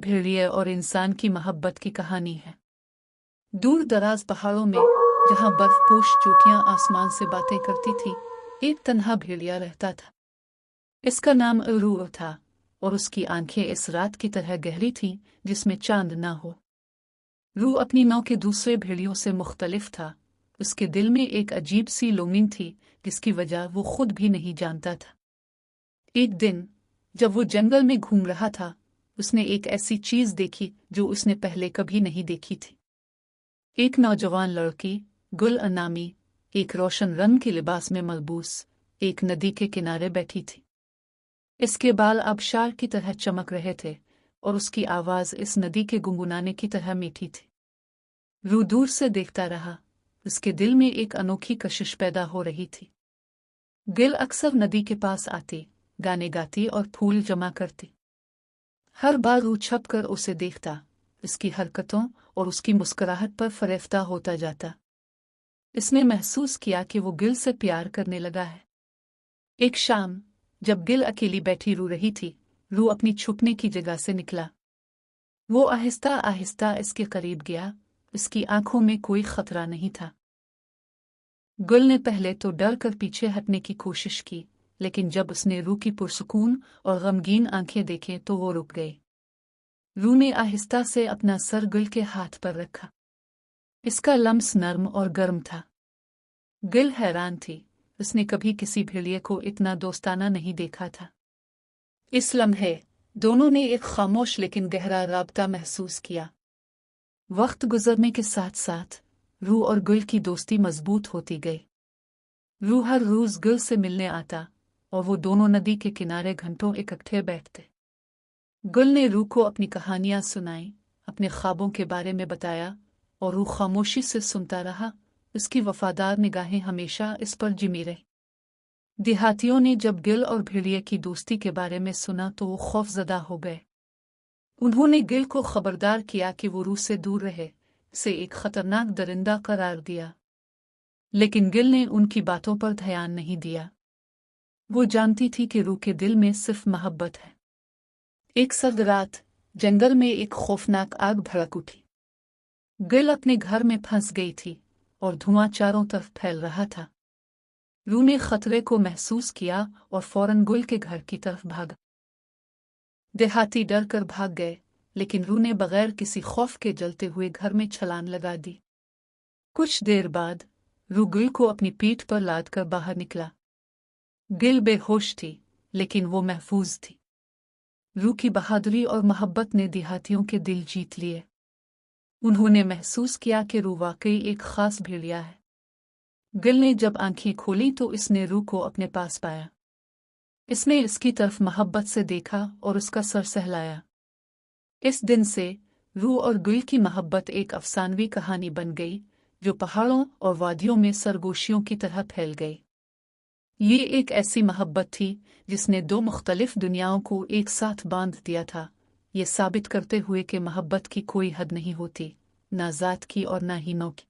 भेड़िए और इंसान की मोहब्बत की कहानी है। दूर दराज पहाड़ों में, जहां बर्फपोश चोटियां आसमान से बातें करती थी, एक तन्हा भेड़िया रहता था। इसका नाम रू था और उसकी आंखें इस रात की तरह गहरी थीं जिसमें चांद ना हो। रू अपनी नौ के दूसरे भेड़ियों से मुख्तलिफ था। उसके दिल में एक अजीब सी लोंगिंग थी जिसकी वजह वो खुद भी नहीं जानता था। एक दिन जब वो जंगल में घूम रहा था, उसने एक ऐसी चीज देखी जो उसने पहले कभी नहीं देखी थी। एक नौजवान लड़की, गुल अनामी, एक रोशन रंग के लिबास में मलबूस, एक नदी के किनारे बैठी थी। इसके बाल आबशार की तरह चमक रहे थे और उसकी आवाज इस नदी के गुनगुनाने की तरह मीठी थी। रू दूर से देखता रहा। उसके दिल में एक अनोखी कशिश पैदा हो रही थी। गिल अक्सर नदी के पास आती, गाने गाती और फूल जमा करती। हर बार रू छप कर उसे देखता, उसकी हरकतों और उसकी मुस्कुराहट पर फरेफ्ता होता जाता। इसने महसूस किया कि वो गिल से प्यार करने लगा है। एक शाम जब गिल अकेली बैठी रो रही थी, रू अपनी छुपने की जगह से निकला। वो आहिस्ता आहिस्ता इसके करीब गया। इसकी आंखों में कोई खतरा नहीं था। गुल ने पहले तो डर कर पीछे हटने की कोशिश की, लेकिन जब उसने रू की पुरसुकून और गमगीन आंखें देखें तो वो रुक गई। रू ने आहिस्ता से अपना सर गुल के हाथ पर रखा। इसका लम्स नर्म और गर्म था। गिल हैरान थी। उसने कभी किसी भेड़िए को इतना दोस्ताना नहीं देखा था। इस लम्हे दोनों ने एक खामोश लेकिन गहरा राबता महसूस किया। वक्त गुजरने के साथ साथ रू और गुल की दोस्ती मजबूत होती गई। रू हर रोज गुल से मिलने आता और वो दोनों नदी के किनारे घंटों इकट्ठे बैठते। गुल ने रू को अपनी कहानियां सुनाई, अपने ख्वाबों के बारे में बताया और रू खामोशी से सुनता रहा। उसकी वफादार निगाहें हमेशा इस पर जिमी रही। देहातियों ने जब गिल और भेड़िए की दोस्ती के बारे में सुना तो वो खौफजदा हो गए। उन्होंने गिल को खबरदार किया कि वो रू से दूर रहे, से एक खतरनाक दरिंदा करार दिया। लेकिन गिल ने उनकी बातों पर ध्यान नहीं दिया। वो जानती थी कि रू के दिल में सिर्फ मोहब्बत है। एक सर्द रात जंगल में एक खौफनाक आग भड़क उठी। गिल अपने घर में फंस गई थी और धुआं चारों तरफ फैल रहा था। रू ने खतरे को महसूस किया और फौरन गुल के घर की तरफ भागा। देहाती डर कर भाग गए, लेकिन रू ने बगैर किसी खौफ के जलते हुए घर में छलांग लगा दी। कुछ देर बाद रू गुल को अपनी पीठ पर लाद कर बाहर निकला। गिल बेहोश थी, लेकिन वो महफूज थी। रू की बहादुरी और मोहब्बत ने देहातियों के दिल जीत लिए। उन्होंने महसूस किया कि रू वाकई एक खास भेड़िया है। गिल ने जब आंखें खोली तो इसने रू को अपने पास पाया। इसने इसकी तरफ मोहब्बत से देखा और उसका सर सहलाया। इस दिन से रू और गिल की मोहब्बत एक अफसानवी कहानी बन गई जो पहाड़ों और वादियों में सरगोशियों की तरह फैल गई। ये एक ऐसी मोहब्बत थी जिसने दो मुख्तलिफ दुनियाओं को एक साथ बांध दिया था, ये साबित करते हुए कि मोहब्बत की कोई हद नहीं होती, ना ज़ात की और ना ही नौ की।